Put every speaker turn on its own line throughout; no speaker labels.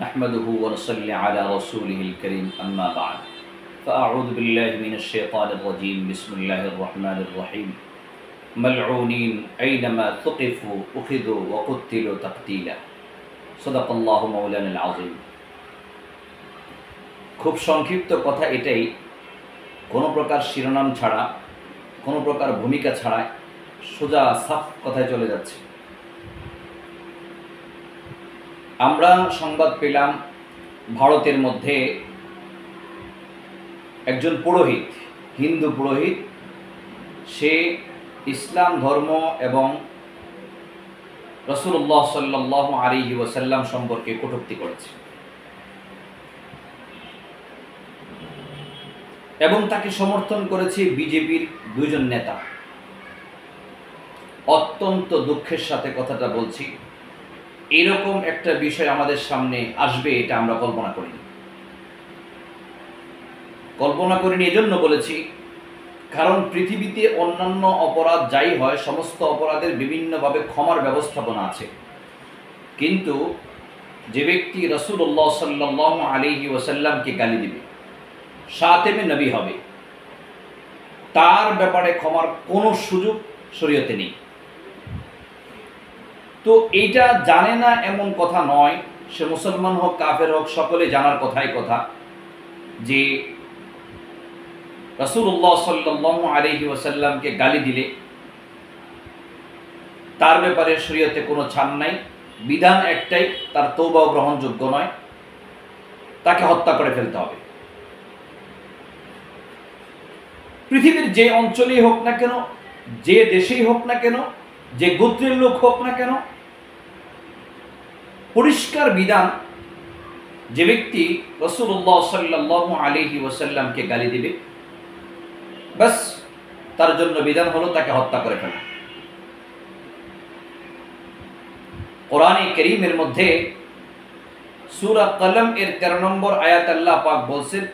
نحمده ونصلي على رسوله الكريم أما بعد فأعوذ بالله من الشيطان الرجيم بسم الله الرحمن الرحيم ملعونين أينما ثقفوا أخذوا وقتلوا تقتيلا صدق الله مولانا العظيم খুব সংক্ষিপ্ত কথা এটাই, কোনো প্রকার শিরোনাম ছাড়া, কোনো প্রকার ভূমিকা ছাড়া সোজা সাফ কথায় চলে যাচ্ছে। আমরা সংবাদ পেলাম ভারতের মধ্যে একজন পুরোহিত, হিন্দু পুরোহিত, সে ইসলাম ধর্ম এবং রাসূলুল্লাহ সাল্লাল্লাহু আলাইহি ওয়াসাল্লাম সম্পর্কে কটূক্তি করেছে এবং তাকে সমর্থন করেছে বিজেপির দুইজন নেতা। অত্যন্ত দুঃখের সাথে কথাটা বলছি, এরকম একটা বিষয় আমাদের সামনে আসবে এটা আমরা কল্পনা করিনি। এজন্য বলেছি কারণ পৃথিবীতে অন্যান্য অপরাধ যাই হয়, সমস্ত অপরাধের বিভিন্নভাবে ক্ষমার ব্যবস্থাপনা আছে, কিন্তু যে ব্যক্তি রাসূলুল্লাহ সাল্লাল্লাহু আলাইহি ওয়াসাল্লামকে গালি দিবে, শাতেমে নবী হবে, তার ব্যাপারে ক্ষমার কোনো সুযোগ শরীয়তে নেই। তো এইটা জানে না এমন কথা নয়, সে মুসলমান হোক কাফের হোক সকলে জানার কথাই কথা যে রাসূলুল্লাহ সাল্লাল্লাহু আলাইহি ওয়াসাল্লামকে গালি দিলে তার ব্যাপারে শরীয়তে কোনো ছাড় নাই। বিধান একটাই, তার তওবা গ্রহণযোগ্য নয়, তাকে হত্যা করে ফেলতে হবে। পৃথিবীর যে অঞ্চলেই হোক না কেন, যে দেশেই হোক না কেন, যে গোত্রের লোক হোক না কেন, পরিষ্কার বিধান, যে ব্যক্তি রাসূলুল্লাহ সাল্লাল্লাহু আলাইহি ওয়াসাল্লামকে গালি দিবে, বাস তার জন্য বিধান হলো তাকে হত্যা করে ফেলা। কোরআনে কারীমের মধ্যে সূরা কলম এর 13 নম্বর আয়াত আল্লাহ পাক বলছেন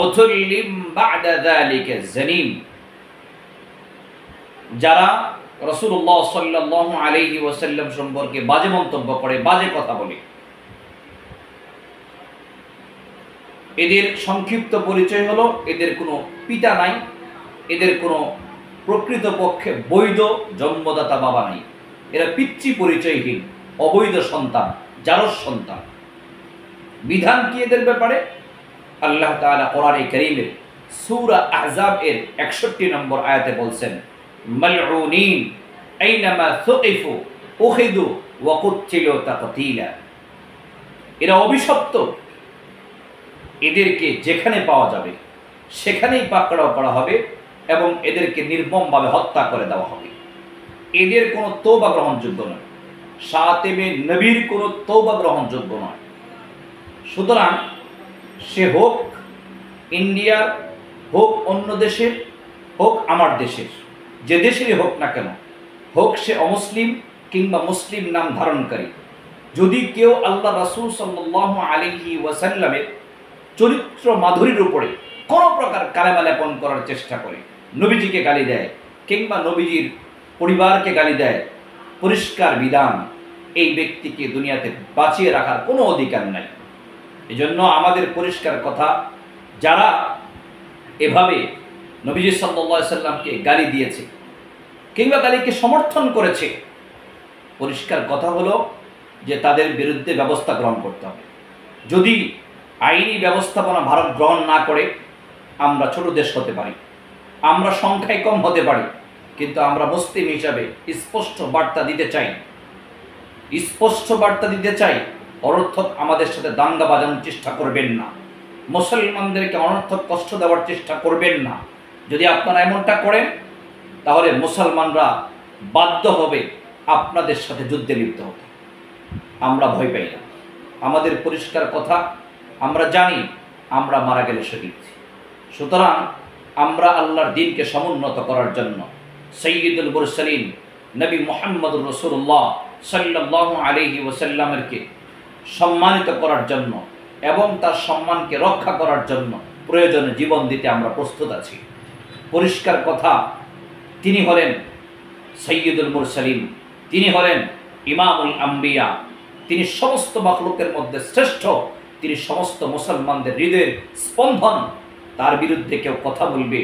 উতুল্লিম বা'দা যালিকা জানিম, যারা রাসূলুল্লাহ সাল্লাল্লাহু আলাইহি ওয়াসাল্লাম সম্পর্কে বাজে মন্তব্য করে, বাজে কথা বলে, এদের সংক্ষিপ্ত পরিচয় হলো এদের কোনো পিতা নাই, এদের কোনো প্রকৃতপক্ষে বৈধ জন্মদাতা বাবা নাই, এরা পিতৃ পরিচয়হীন অবৈধ সন্তান, জারজ সন্তান। বিধান কি এদের ব্যাপারে? আল্লাহ তাআলা কোরআনে কারীমের সূরা আহজাব এর 61 নম্বর আয়াতে বলছেন মালউনিন আইনামা সুকিফু উখিযু ওয়া কুতিলু তাকতীলা, এরা অভিশপ্ত, এদেরকে যেখানে পাওয়া যাবে সেখানেই পাকড়াও করা হবে এবং এদেরকে নির্মমভাবে হত্যা করে দেওয়া হবে। এদের কোনো তওবা গ্রহণযোগ্য নয়, শাতেমে নবীর কোনো তওবা গ্রহণযোগ্য নয়। সুতরাং সে হোক ইন্ডিয়ার, হোক অন্য দেশের, হোক আমার দেশের, যে দেশেরই হোক না কেন, হোক সে অমুসলিম কিংবা মুসলিম নাম ধারণকারী, যদি কেউ আল্লাহ রাসূল সাল্লাল্লাহু আলাইহি ওয়াসাল্লামের চরিত্র মাধুরীর উপরে কোনো প্রকার কালেমা লেপন করার চেষ্টা করে, নবীজিকে গালি দেয় কিংবা নবীজির পরিবারকে গালি দেয়, পরিষ্কার বিধান, এই ব্যক্তিকে দুনিয়াতে বাঁচিয়ে রাখার কোনো অধিকার নাই। এজন্য আমাদের পরিষ্কার কথা, যারা এভাবে নবীজি সাল্লাল্লাহু আলাইহি সাল্লামকে গালি দিয়েছে কিংবা গালিকে সমর্থন করেছে, পরিষ্কার কথা হলো যে তাদের বিরুদ্ধে ব্যবস্থা গ্রহণ করতে হবে। যদি আইনি ব্যবস্থাপনা ভারত গ্রহণ না করে, আমরা ছোট দেশ হতে পারি, আমরা সংখ্যায় কম হতে পারি, কিন্তু আমরা মুসলিম হিসাবে স্পষ্ট বার্তা দিতে চাই, অনর্থক আমাদের সাথে দাঙ্গা বাজানোর চেষ্টা করবেন না, মুসলমানদেরকে অনর্থক কষ্ট দেওয়ার চেষ্টা করবেন না। যদি আপনারা এমনটা করেন তাহলে মুসলমানরা বাধ্য হবে আপনাদের সাথে যুদ্ধে লিপ্ত হতে। আমরা ভয় পাই না, আমাদের পরিষ্কার কথা, আমরা জানি আমরা মারা গেলে শহীদ। সুতরাং আমরা আল্লাহর দ্বীনকে সমুন্নত করার জন্য সাইয়্যিদুল মুরসালিন নবী মুহাম্মদুর রাসূলুল্লাহ সাল্লাল্লাহু আলাইহি ওয়াসাল্লামকে সম্মানিত করার জন্য এবং তার সম্মানকে রক্ষা করার জন্য প্রয়োজনে জীবন দিতে আমরা প্রস্তুত আছি। পরিষ্কার কথা, তিনি হলেন সাইয়্যিদুল মুরসালিন, তিনি হলেন ইমামুল আম্বিয়া, তিনি সমস্ত মাখলুকের মধ্যে শ্রেষ্ঠ, তিনি সমস্ত মুসলমানদের হৃদয়ের স্পন্দন, তার বিরুদ্ধে কেউ কথা বলবে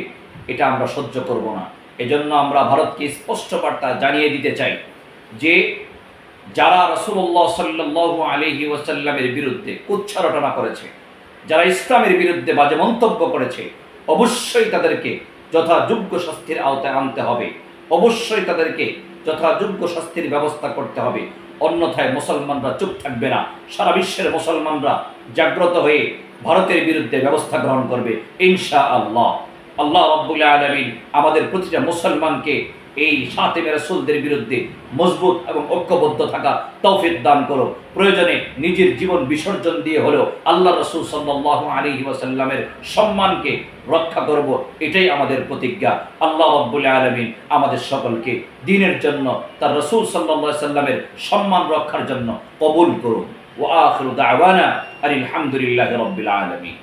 এটা আমরা সহ্য করব না। এজন্য আমরা ভারতকে স্পষ্ট বার্তা জানিয়ে দিতে চাই যে যারা রাসূলুল্লাহ সাল্লাল্লাহু আলাইহি ওয়াসাল্লামের বিরুদ্ধে কুচ্ছা রটনা করেছে, যারা ইসলামের বিরুদ্ধে বাজে মন্তব্য করেছে, অবশ্যই তাদেরকে যথাযোগ্য শাস্তির আওতায় আনতে হবে, অবশ্যই তাদেরকে যথাযোগ্য শাস্তির ব্যবস্থা করতে হবে। অন্যথায় মুসলমানরা চুপ থাকবে না, সারা বিশ্বের মুসলমানরা জাগ্রত হয়ে ভারতের বিরুদ্ধে ব্যবস্থা গ্রহণ করবে ইনশাআল্লাহ। আল্লাহ রাব্বুল আলামিন আমাদের প্রতিটা মুসলমানকে এই খাতেমে রাসূলদের বিরুদ্ধে মজবুত এবং ঐক্যবদ্ধ থাকা তৌফিক দান করো। প্রয়োজনে নিজের জীবন বিসর্জন দিয়ে হলেও আল্লাহ রাসূল সাল্লাল্লাহু আলাইহি ওয়াসাল্লামের সম্মানকে রক্ষা করব, এটাই আমাদের প্রতিজ্ঞা। আল্লাহ রাব্বুল আলামিন আমাদের সকলকে দ্বীনের জন্য, তার রাসূল সাল্লাল্লাহু আলাইহি ওয়াসাল্লামের সম্মান রক্ষার জন্য কবুল করুন। ওয়া আখিরু দাওয়ানা আলহামদুলিল্লাহি রাব্বিল আলামিন।